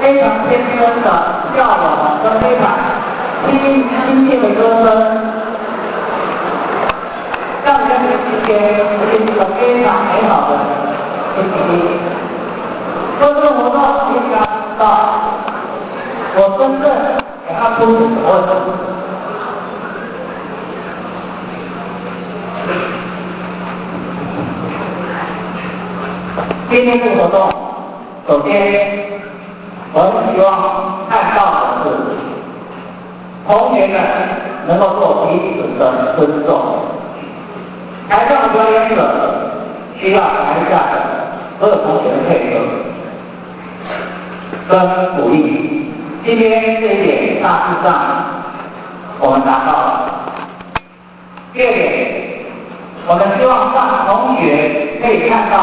非常天真的笑容跟非常亲切的歌声，让人们之间是一个非常美好的一起。这次活动应该知道，我真正给他出主问。今天这个活动，首先我很希望看到的是同学们能够做彼此的尊重。台上的表演者需要台下的所有同学的配合跟鼓励。今天这一点大致上我们达到了。第二点，我们希望让同学可以看到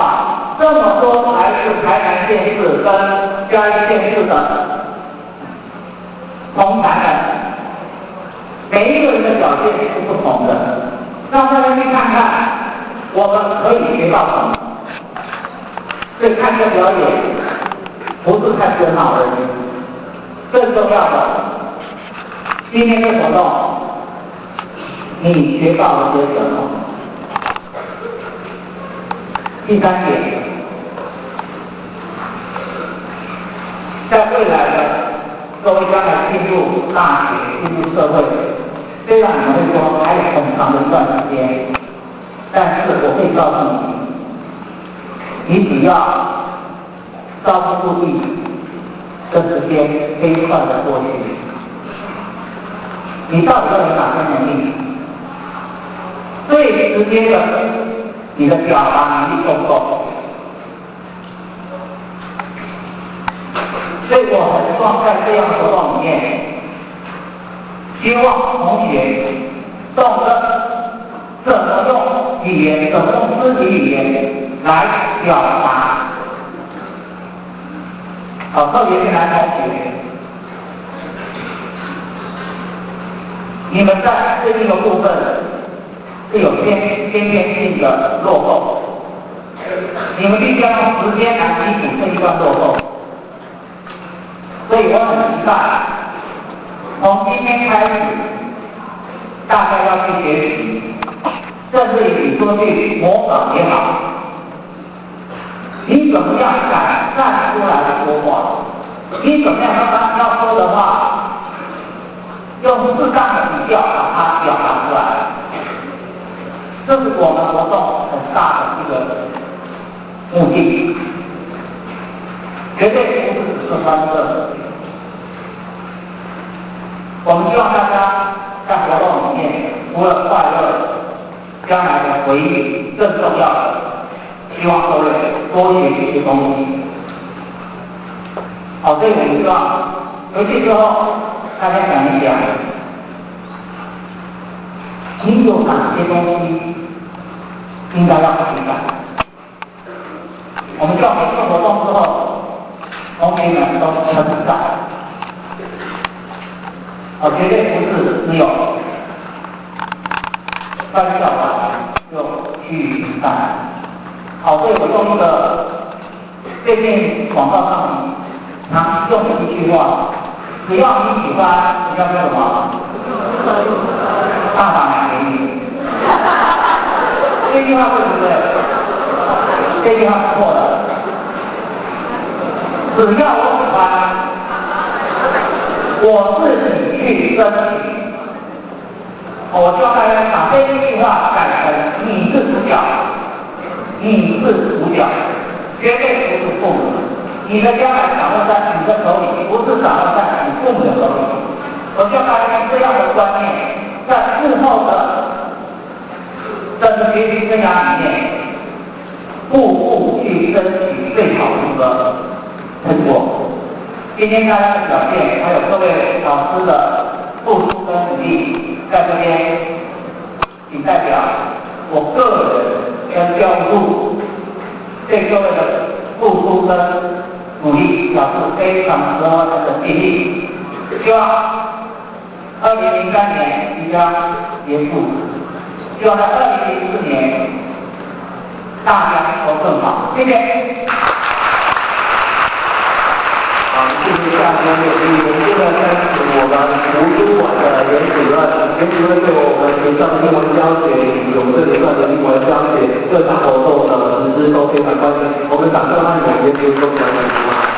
这么多来自台南县市跟嘉义县市的同台人，每一个人的表现是不同的，让大家去看看我们可以学到什么。所以看这表演不是看热闹而已，更重要的，今天的活动你学到了些什么？第三点，在未来的各位将来进入大学、进入社会，虽然你们会说还有很长的一段时间，但是我可以告诉你，你只要稍不注意，这时间飞快的过去，你到底要有哪些能力？最直接的，你的表达能力够不够？所以我很希望在这样的活动里面，希望同学懂得怎么用语言，怎么用肢体语言来表达。特别是男同学，你们在这个部分是有先天性的落后，你们必须要用时间来弥补这一段落后。所以我很期待，从今天开始，大家要去学习，甚至于说去模仿也好，你怎么样敢站出来说话？你怎么样让他要说的话，用适当的语调把它表达出来？这是我们活动很大的一个目的，绝对不是只是欢乐。我们希望大家在活动里面除了快乐，将来的回忆更重要的，希望各位多学习一些东西。所以我们希望回去之后，大家想一想，你有哪些东西应该要改改？我们希望每次活动之后，同学们都成长。绝对不是只有翻笑完就趋于平淡。所以我用一个最近广告上常用的一句话：只要你喜欢，你叫什么？大把买给你。这句话对不对？这句话是错的。只要我喜欢，我自己去争取。我就要大家把这一句话改成：你是主角，你是主角，绝对不是父母。你的将来掌握在你的手里，不是掌握在你父母的手里。我就要大家这样的观念，在日后的整个学习生涯里面，步步去争取最好的一个成果。今天大家的表现，还有各位老师的付出跟努力，在这边仅代表我个人跟教育部对各位的付出跟努力表示非常的敬意。希望2003年即将结束，希望在2004年大家都更好。谢谢。谢谢。也许会对我们学校的英文教学以及我们这学校的英文教学各项活动的实施都非常关心。我们掌声欢迎也可以说起来很多。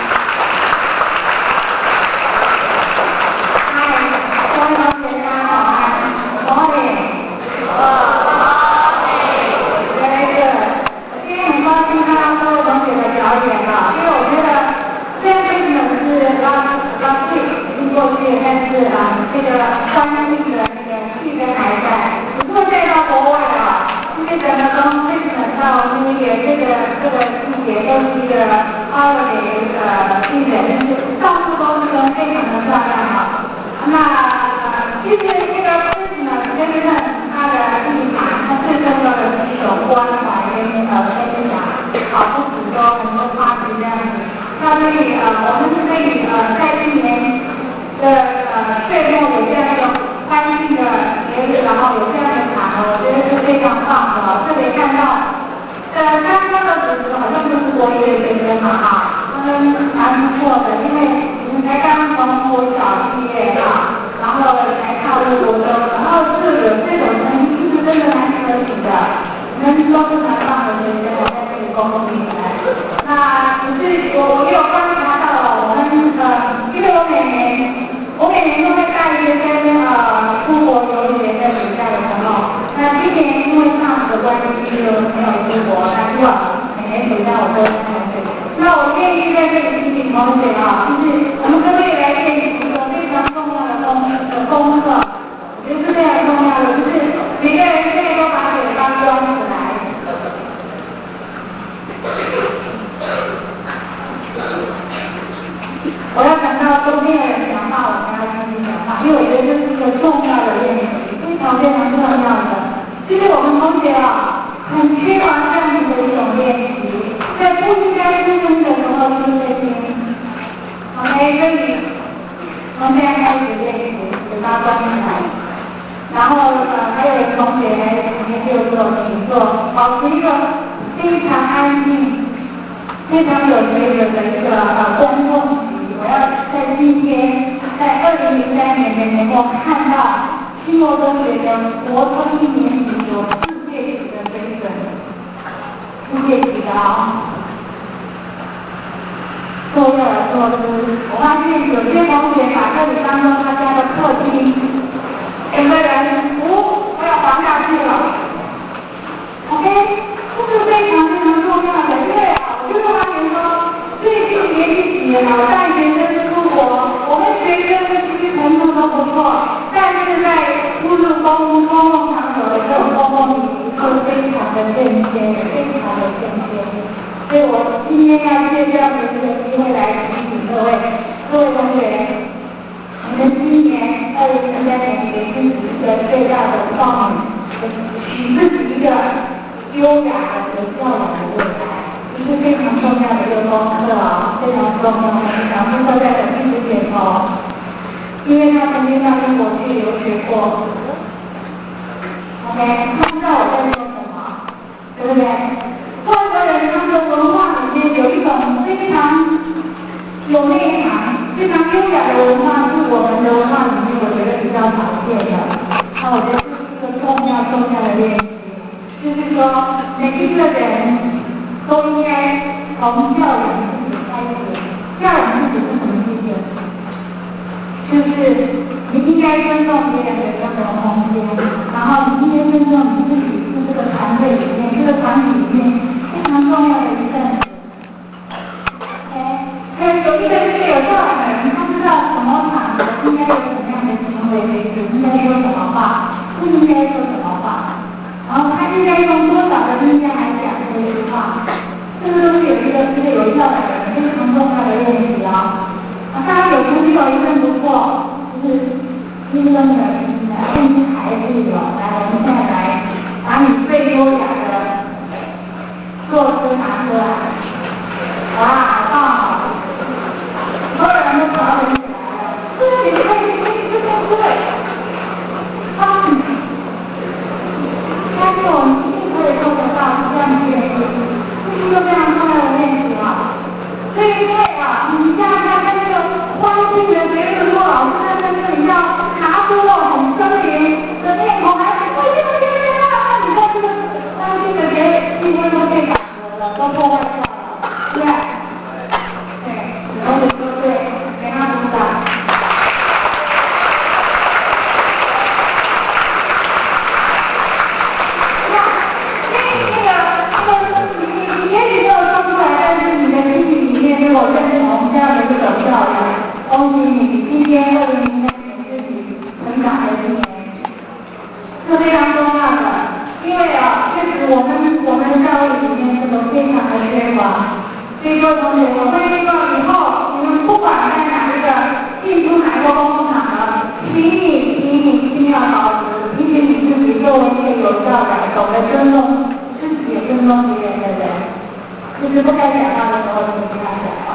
欢庆的节日，说老师在这里要拿出很森林。对，对，同学说对，给他鼓掌。你也许没有说出来，但是你的心里面是我认同这样的一个教育。恭喜你，今天2020年自己成长的一年，是非常重要的。因为确实我们的教育里面这个非常的缺乏。所以说，同学，我会希望以后你们不管在哪一个进出哪个公共场合，请你一定要保持提醒你自己作为一个有教养、懂得尊重自己、也尊重别人的人，就是不该讲话的时候就不该讲话。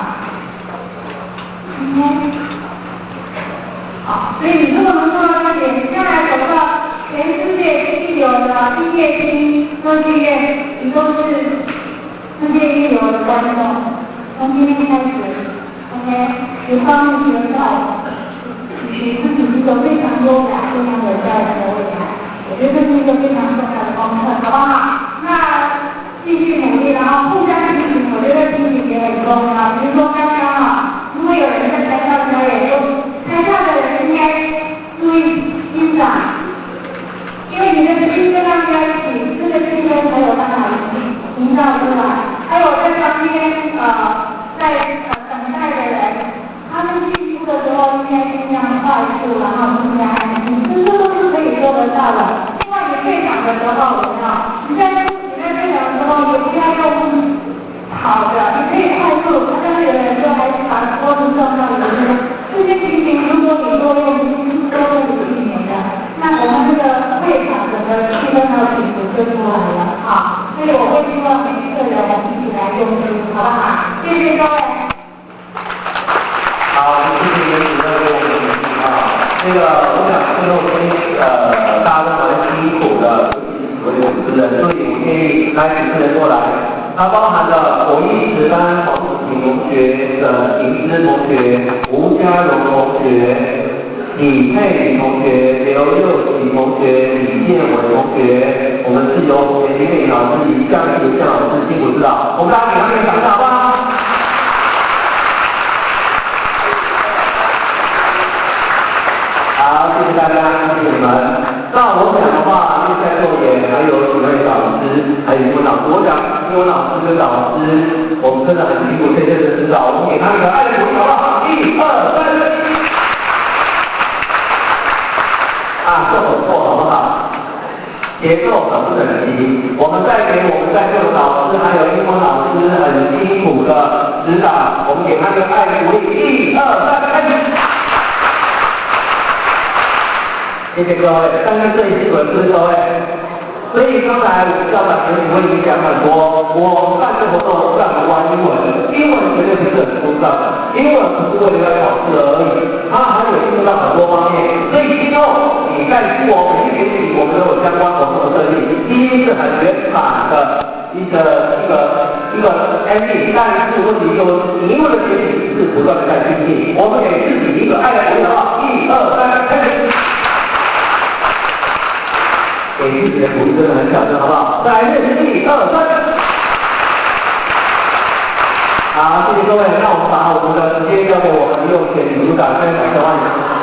好，所以如果能做到这点，将来走到全世界一流的毕业生科技院，你都是世界一流的观众。从今天开始 ，OK， 有方面学到，取自己一个非常优雅、非常有教养的未来。我觉得这是一个非常重要的功课，好不好？那继续努力，然后互相提醒，我觉得提醒也很重要。比如说刚刚如果有人在台上表演，台下的人应该注意欣赏，因为你的心跟他们在一起，这个气氛才有办法营造出来。还有在旁边在等待的人，他们进出的时候应该尽量快速，然后尽量安静，这都是可以做得到的。另外，你退场的时候，你在退场的时候也不要用跑的，你可以快速。刚刚有人说还把桌子撞到人家，这些情形如果你多用避免的，那我们这个会场整个气氛和品质就出来了啊。所以我会希望每一个人一起来用心，好不好？谢谢各位。好，谢谢袁主任给我们的提醒啊。我想最后大家都蛮辛苦的，我有主持人，所以我建议来主持人过来。它包含了我13班黄子晴同学、沈婷芝同学、吴家荣同学、李佩宇同学、刘佑琪同学、李建伟同学，我们自由同学、林美老师以及江启建老师辛苦指导，我们大家给他们掌声好不好？好，谢谢大家，谢谢你们。那我想的话，因为在座也还有几位老师，还有英文老师。我想英文老师跟老师，我们真的很辛苦，这些人指导，我们给他们一个爱的鼓励，好不好？1、2、3。这首奏好不好？节奏很不整齐。我们再给我们在座的老师还有英文老师很辛苦的指导，我们给他们一个爱的鼓励。1、2、3，开始。谢谢各位，但是这一次不是各位，所以刚才校长跟你们已经讲很多，我办这活动不让你玩英文，英文绝对不是很重要的，英文不是为了要考试而已，它还有用到很多方面，所以今后你在每一学期我们都有相关活动的设计，第一是很原版的一个 MD， 但是问题就是你英文的学习是不断的在精进，我们给自己一个爱的鼓励，好不好？1、2、3，开始。给自己的鼓励真的很小声，好不好？再来1、2、3。好，谢谢各位。那我们把我们的时间交给我们的右前女主管，非常感谢欢迎。